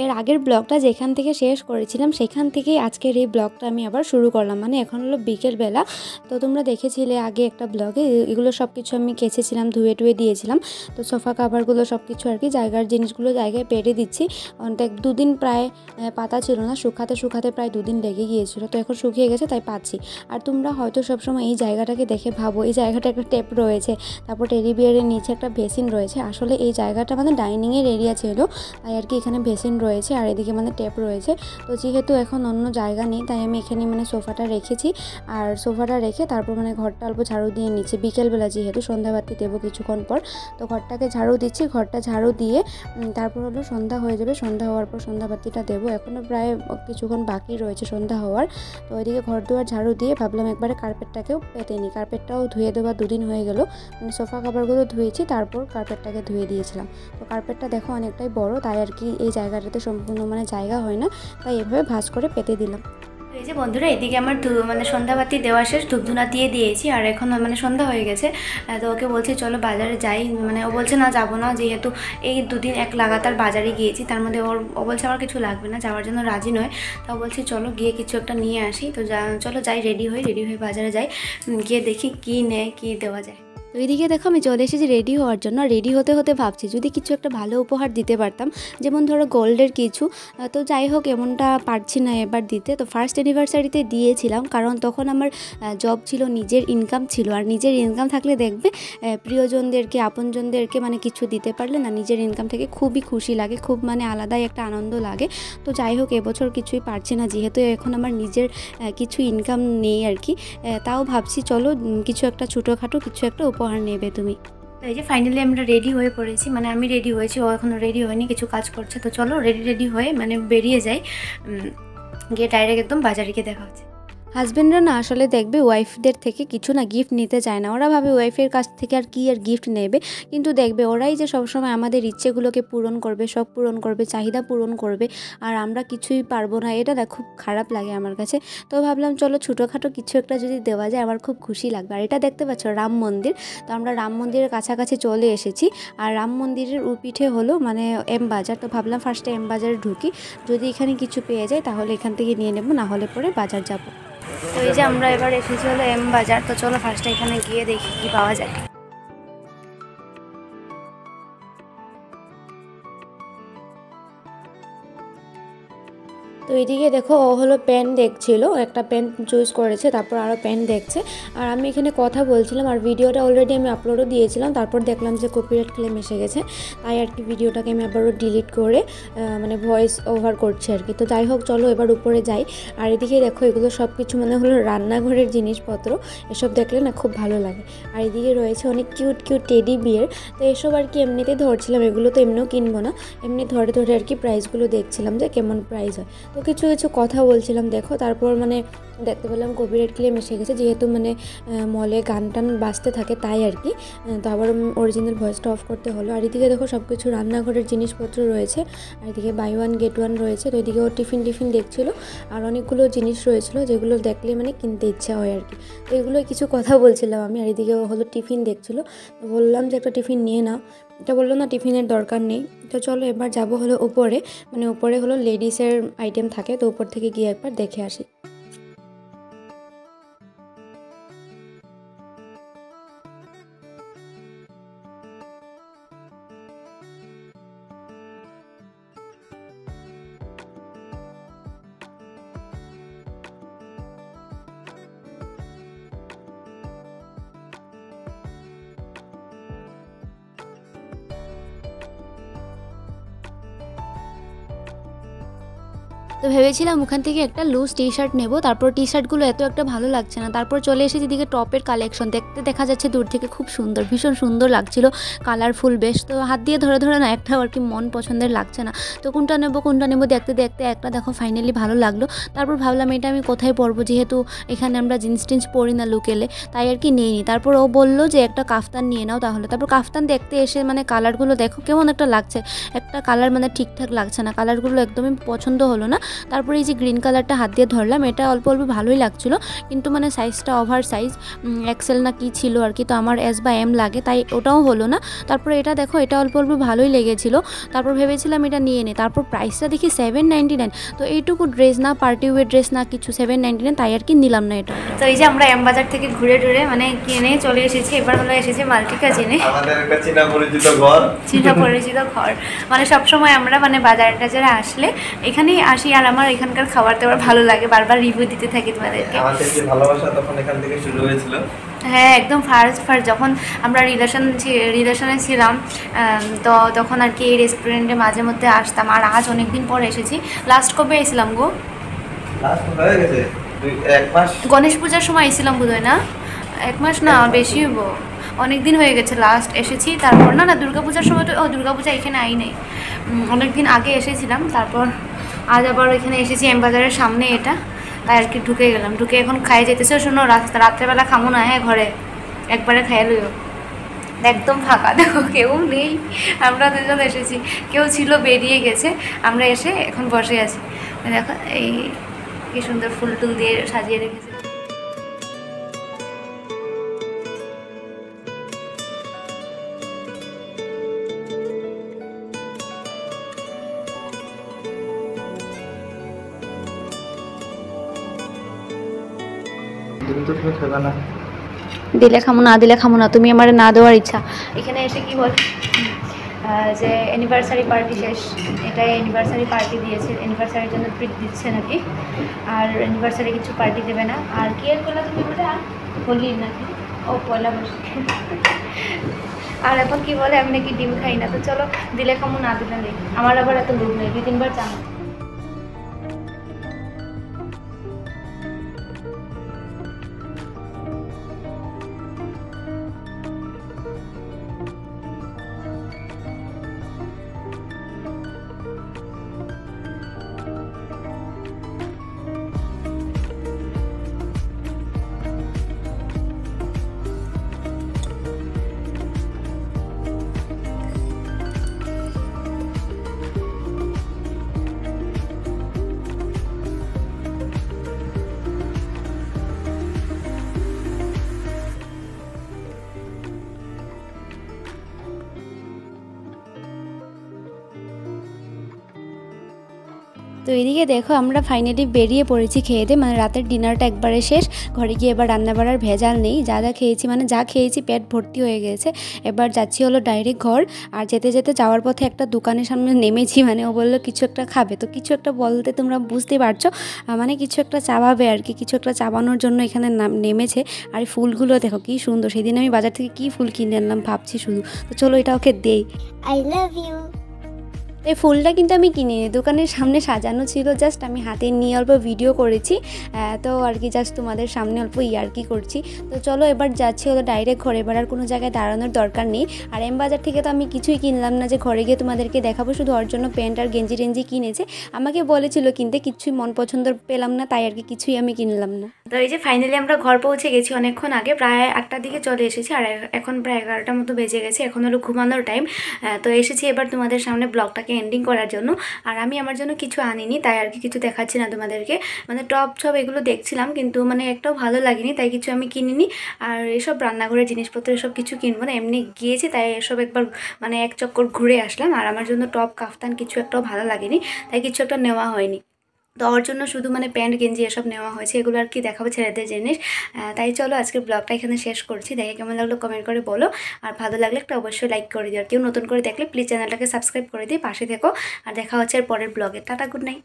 এর আগের ব্লগটা যেখান থেকে শেষ করেছিলাম সেখান থেকেই আজকের এই ব্লগটা আমি আবার শুরু করলাম। মানে এখন হলো বিকেলবেলা। তো তোমরা দেখেছিলে আগে একটা ব্লগে এগুলো সব কিছু আমি কেচেছিলাম, ধুয়ে টুয়ে দিয়েছিলাম। তো সোফা কাভারগুলো সব কিছু আর কি জায়গার জিনিসগুলো জায়গায় পেরে দিচ্ছি। অনেক দুদিন প্রায় পাতা ছিল না, শুকাতে প্রায় দুদিন লেগে গিয়েছিল। তো এখন শুকিয়ে গেছে তাই পাচ্ছি। আর তোমরা হয়তো সবসময় এই জায়গাটাকে দেখে ভাবো এই জায়গাটা একটা টেপ রয়েছে, তারপর টেডি বিয়ারের নিচে একটা বেসিন রয়েছে। আসলে এই জায়গাটা মানে ডাইনিংয়ের এরিয়া ছিল, তাই আর কি এখানে বেসিন রয়েছে আর এদিকে মানে টেপ রয়েছে। তো যেহেতু এখন অন্য জায়গা নেই তাই আমি এখানে মানে সোফাটা রেখেছি। আর সোফাটা রেখে তারপর মানে ঘরটা অল্প ঝাড়ু দিয়ে নিচ্ছি। বিকেলবেলা যেহেতু সন্ধ্যাবাতি দেবো কিছুক্ষণ পর, তো ঘরটাকে ঝাড়ু দিচ্ছি। ঘরটা ঝাড়ু দিয়ে তারপর হলো সন্ধ্যা হয়ে যাবে। সন্ধ্যা হওয়ার পর সন্ধ্যাবাতিটা দেবো। এখনও প্রায় কিছুক্ষণ বাকি রয়েছে সন্ধ্যা হওয়ার। তো ওইদিকে ঘর দুয়ার ঝাড়ু দিয়ে ভাবলাম একবারে কার্পেটটাকেও পেতে নিই। কার্পেটটাও ধুয়ে দেওয়া দুদিন হয়ে গেল। মানে সোফা কাভারগুলো ধুয়েছি, তারপর কার্পেটটাকে ধুয়ে দিয়েছিলাম। তো কার্পেটটা দেখো অনেকটাই বড়, তাই আর কি এই জায়গাটাতে সম্পূর্ণ মানে জায়গা হয় না, তাই এভাবে ভাঁজ করে পেতে দিলাম। এই যে বন্ধুরা, এদিকে আমার মানে সন্ধ্যাবাতি দেওয়া শেষ, ধূপধুনা দিয়ে দিয়েছি। আর এখন মানে সন্ধ্যা হয়ে গেছে। তো ওকে বলছি চলো বাজারে যাই। মানে ও বলছে না যাবো না, যেহেতু এই দুদিন এক লাগাতার বাজারে গিয়েছি, তার মধ্যে ও বলছে আমার কিছু লাগবে না, যাওয়ার জন্য রাজি নয়। তো বলছি চলো গিয়ে কিছু একটা নিয়ে আসি। তো চলো যাই, রেডি হয়ে বাজারে যাই, গিয়ে দেখি কী নেয়, কী দেওয়া যায়। তো এইদিকে দেখো আমি চলে এসেছি রেডি হওয়ার জন্য। রেডি হতে হতে ভাবছি যদি কিছু একটা ভালো উপহার দিতে পারতাম, যেমন ধরো গোল্ডের কিছু। তো যাই হোক এমনটা পারছি না এবার দিতে। তো ফার্স্ট অ্যানিভার্সারিতে দিয়েছিলাম, কারণ তখন আমার জব ছিল, নিজের ইনকাম ছিল। আর নিজের ইনকাম থাকলে দেখবে প্রিয়জনদেরকে, আপনজনদেরকে মানে কিছু দিতে পারলে না নিজের ইনকাম থেকে খুবই খুশি লাগে, খুব মানে আলাদাই একটা আনন্দ লাগে। তো যাই হোক এবছর কিছুই পারছি না, যেহেতু এখন আমার নিজের কিছু ইনকাম নেই আর কি। তাও ভাবছি চলো কিছু একটা ছোটোখাটো কিছু একটা উপহার নেবে তুমি। তো এই যে ফাইনালি আমরা রেডি হয়ে পড়েছি। মানে আমি রেডি হয়েছি, ও এখনও রেডি হয়নি, কিছু কাজ করছে। তো চলো রেডি হয়ে মানে বেরিয়ে যাই, গিয়ে ডাইরেক্ট একদম বাজারে গিয়ে দেখা হচ্ছে। হাজব্যান্ডরা না আসলে দেখবে ওয়াইফদের থেকে কিছু না গিফট নিতে চায় না। ওরা ভাবে ওয়াইফের কাছ থেকে আর কি আর গিফট নেবে, কিন্তু দেখবে ওরাই যে সবসময় আমাদের ইচ্ছেগুলোকে পূরণ করবে, সব পূরণ করবে, চাহিদা পূরণ করবে, আর আমরা কিছুই পারবো না। এটা না খুব খারাপ লাগে আমার কাছে। তো ভাবলাম চলো ছোটোখাটো কিছু একটা যদি দেওয়া যায় আমার খুব খুশি লাগবে। আর এটা দেখতে পাচ্ছ রাম মন্দির। তো আমরা রাম মন্দিরের কাছাকাছি চলে এসেছি। আর রাম মন্দিরের পিঠে হলো মানে এম বাজার। তো ভাবলাম ফার্স্টে এম বাজারে ঢুকি, যদি এখানে কিছু পেয়ে যায় তাহলে এখান থেকে নিয়ে নেবো, না হলে পরে বাজার যাব। তো এই যে আমরা এবার এসেছি হলো এম বাজার। তো চলো ফার্স্টে এখানে গিয়ে দেখি কি পাওয়া যায়। তো এইদিকে দেখো ও হলো পেন দেখছিল, একটা পেন চুজ করেছে, তারপর আরও পেন দেখছে। আর আমি এখানে কথা বলছিলাম, আর ভিডিওটা অলরেডি আমি আপলোডও দিয়েছিলাম। তারপর দেখলাম যে কপিরাইট ক্লেম এসে গেছে, তাই আর কি ভিডিওটাকে আমি আবারও ডিলিট করে মানে ভয়েস ওভার করছি আর কি। তো যাই হোক চলো এবার উপরে যাই। আর এদিকে দেখো এগুলো সব কিছু মানে হলো রান্নাঘরের জিনিসপত্র, এসব দেখলে না খুব ভালো লাগে। আর এদিকে রয়েছে অনেক কিউট টেডি বিয়ার। তো এসব আর কি এমনিতেই ধরছিলাম, এগুলো তো এমনিও কিনবো না, এমনি ধরে আর কি প্রাইসগুলো দেখছিলাম যে কেমন প্রাইস হয়। তো কিছু কথা বলছিলাম দেখো। তারপর মানে দেখতে পেলাম কপিরাইট ক্লেম এসে গেছে, যেহেতু মানে মলে গান টান বাজতে থাকে তাই আর কি। তো আবার অরিজিনাল ভয়েসটা অফ করতে হলো। আর এদিকে দেখো সব কিছু রান্নাঘরের জিনিসপত্র রয়েছে, আর এদিকে বাই ওয়ান গেট ওয়ান রয়েছে। তো এদিকে ও টিফিন দেখছিলো, আর অনেকগুলো জিনিস রয়েছিল যেগুলো দেখলে মানে কিনতে ইচ্ছা হয় আর কি। তো এগুলোই কিছু কথা বলছিলাম আমি। আর এদিকে হলো টিফিন দেখছিলো, তো বললাম যে একটা টিফিন নিয়ে নাও। এটা বললো না টিফিনের দরকার নেই। তো চলো এবার যাবো হলো উপরে, মানে উপরে হলো লেডিসের আইটেম থাকে, তো উপর থেকে গিয়ে একবার দেখে আসি। তো ভেবেছিলাম ওখান থেকে একটা লুজ টি শার্ট নেবো, তারপর টি শার্টগুলো এত একটা ভালো লাগছে না। তারপর চলে এসেছি এদিকে টপের কালেকশন দেখতে, দেখা যাচ্ছে দূর থেকে খুব সুন্দর, ভীষণ সুন্দর লাগছিল, কালারফুল বেশ। তো হাত দিয়ে ধরে না একটাও আর কি মন পছন্দের লাগছে না। তো কোনটা নেবো দেখতে একটা দেখো ফাইনালি ভালো লাগলো। তারপর ভাবলাম এটা আমি কোথায় পরবো, যেহেতু এখানে আমরা জিন্স টিন্স পরি না লুকেলে, তাই আর কি নিয়ে নিই। তারপর ও বললো যে একটা কাফতান নিয়ে নাও তাহলে। তারপর কাফতান দেখতে এসে মানে কালারগুলো দেখো কেমন একটা লাগছে, একটা কালার মানে ঠিকঠাক লাগছে না, কালারগুলো একদমই পছন্দ হলো না। তারপরে এই যে গ্রিন কালারটা হাত দিয়ে ধরলাম, এটা অল্প অল্প ভালোই লাগছিলো, কিন্তু মানে সাইজটা ওভার সাইজ, এক্সেল না কি ছিল আর কি, তো আমার এস বা এম লাগে, তাই ওটাও হলো না। তারপরে এটা দেখো, এটা অল্প অল্প ভালোই লেগেছিলো, তারপর ভেবেছিলাম এটা নিয়ে নিই, তারপর প্রাইসটা দেখি 799। তো এইটুকু ড্রেস না, পার্টি ওয়্যার ড্রেস না কিছু, 799, তাই আর কি নিলাম না এটা। তো এই যে আমরা এম বাজার থেকে ঘুরে টুরে মানে কিনে চলে এসেছি, এবার হলো এসেছি মাল্টিকা জেনে, আমাদের একটা চিনা পরিচিত ঘর। মানে সবসময় আমরা মানে বাজার টাজারে আসলে এখানেই আসি, আর আমার এখানকার খাবার দাবার ভালো লাগে, বারবার রিভিউ দিতে থাকি তোমাদেরকে। আমাদের যে ভালোবাসা তখন এখান থেকে শুরু হয়েছিল। হ্যাঁ, একদম ফার্স্ট যখন আমরা রিলেশনে ছিলাম, তো তখন আর কি এই রেস্টুরেন্টে মাঝে মধ্যে আসতাম, আর আজ অনেকদিন পর এসেছি। লাস্ট কবে এসেছিলাম গো? লাস্ট হয়ে গেছে 1 মাস, গণেশ পূজার সময় এসেছিলাম বোধহয়, না 1 মাস না, বেশি হবো, অনেক দিন হয়ে গেছে লাস্ট এসেছি। তারপর না দুর্গাপূজার সময় তো, দুর্গাপূজা এখানে আই নেই, অনেক দিন আগে এসেছিলাম। তারপর আজ আবার এখানে এসেছি এম বাজারের সামনে, এটা তাই আর কি ঢুকে গেলাম, ঢুকে এখন খাই যেতেছে। শোনো, রাত্রেবেলা খামো না, হ্যাঁ ঘরে একবারে খাইয়ে লইও। একদম ফাঁকা, দেখো কেউ নেই, আমরা দুজন এসেছি, কেউ ছিল বেরিয়ে গেছে, আমরা এসে এখন বসে আছি। দেখো এই কি সুন্দর ফুল টুল দিয়ে সাজিয়ে রেখেছে। দিলে খামো না, দিলে খামো না, তুমি আমার না দেওয়ার ইচ্ছা। এখানে এসে কি বল যে অ্যানিভার্সারি পার্টি শেষ, এটাই অ্যানিভার্সারি পার্টি দিয়েছে, অ্যানিভার্সারির জন্য ট্রিট দিচ্ছে নাকি, আর অ্যানিভার্সারি কিছু পার্টি দেবে না। আর কি এর করলে তুমি বলে হোলির নাকি, ও পয়লা বৈশাখ। আর এখন কি বলে আমি নাকি ডিম খাই না, তো চলো দিলে খামো না দিলে নেই, আমার আবার এত লোভ নেই, 2-3 বার চান। তো এদিকে দেখো আমরা ফাইনালি বেরিয়ে পড়েছি খেয়ে দিয়ে, মানে রাতের ডিনারটা একবারে শেষ, ঘরে গিয়ে এবার রান্না বাড়ার ভেজাল নেই, যা খেয়েছি মানে যা খেয়েছি পেট ভর্তি হয়ে গেছে। এবার যাচ্ছি হলো ডাইরেক্ট ঘর, আর যেতে যেতে যাওয়ার পথে একটা দোকানের সামনে নেমেছি, মানে ও বললো কিছু একটা খাবে, তো কিছু একটা বলতে তোমরা বুঝতে পারছো, মানে কিছু একটা চাবাবে আর কি, কিছু একটা চাবানোর জন্য এখানে নেমেছে। আর ফুলগুলো দেখো কি সুন্দর, সেদিন আমি বাজার থেকে কি ফুল কিনে আনলাম ভাবছি শুধু, তো চলো এটা ওকে দেই। I love you. এই ফুলটা কিন্তু আমি কিনে দোকানের সামনে সাজানো ছিল, জাস্ট আমি হাতে নিয়ে অল্প ভিডিও করেছি, তো আর কি জাস্ট তোমাদের সামনে অল্প ইয়ার্কি করছি। তো চলো এবার যাচ্ছি হলো ডাইরেক্ট ঘরে, এবার আর কোনো জায়গায় দাঁড়ানোর দরকার নেই। আর এম বাজার থেকে তো আমি কিছুই কিনলাম না যে ঘরে গিয়ে তোমাদেরকে দেখাবো, শুধু ওর জন্য প্যান্ট আর গেঞ্জি কিনেছে, আমাকে বলেছিল কিনতে, কিছুই মন পছন্দ পেলাম না, তাই আর কি কিছুই আমি কিনলাম না। তো এই যে ফাইনালি আমরা ঘর পৌঁছে গেছি অনেকক্ষণ আগে, প্রায় 8টার দিকে চলে এসেছি, আর এখন প্রায় 11টার মতো বেজে গেছে, এখন হলো ঘুমানোর টাইম। তো এসেছি এবার তোমাদের সামনে ব্লগটাকে এন্ডিং করার জন্য। আর আমি আমার জন্য কিছু আনিনি, তাই আর কি কিছু দেখাচ্ছি না তোমাদেরকে, মানে টপ সব এগুলো দেখছিলাম, কিন্তু মানে একটাও ভালো লাগেনি, তাই কিছু আমি কিনিনি। আর এসব রান্নাঘরের জিনিসপত্র এসব কিছু কিনবো না, এমনি গিয়েছি তাই এসব একবার মানে এক চক্কর ঘুরে আসলাম। আর আমার জন্য টপ কাফতান কিছু একটাও ভালো লাগেনি, তাই কিছু একটা নেওয়া হয়নি। তো ওর জন্য শুধু মানে প্যান্ট গেঞ্জি এসব নেওয়া হয়েছে, এগুলো আর কি দেখাবো ছেলেদের জিনিস। তাই চলো আজকের ব্লগটা এখানে শেষ করছি, দেখে কেমন লাগলো কমেন্ট করে বলো, আর ভালো লাগলে একটা অবশ্যই লাইক করে দিও, আর কেউ নতুন করে দেখলে প্লিজ চ্যানেলটাকে সাবস্ক্রাইব করে দিই, পাশে থেকো। আর দেখা হচ্ছে এর পরের ব্লগে। Tata, good night.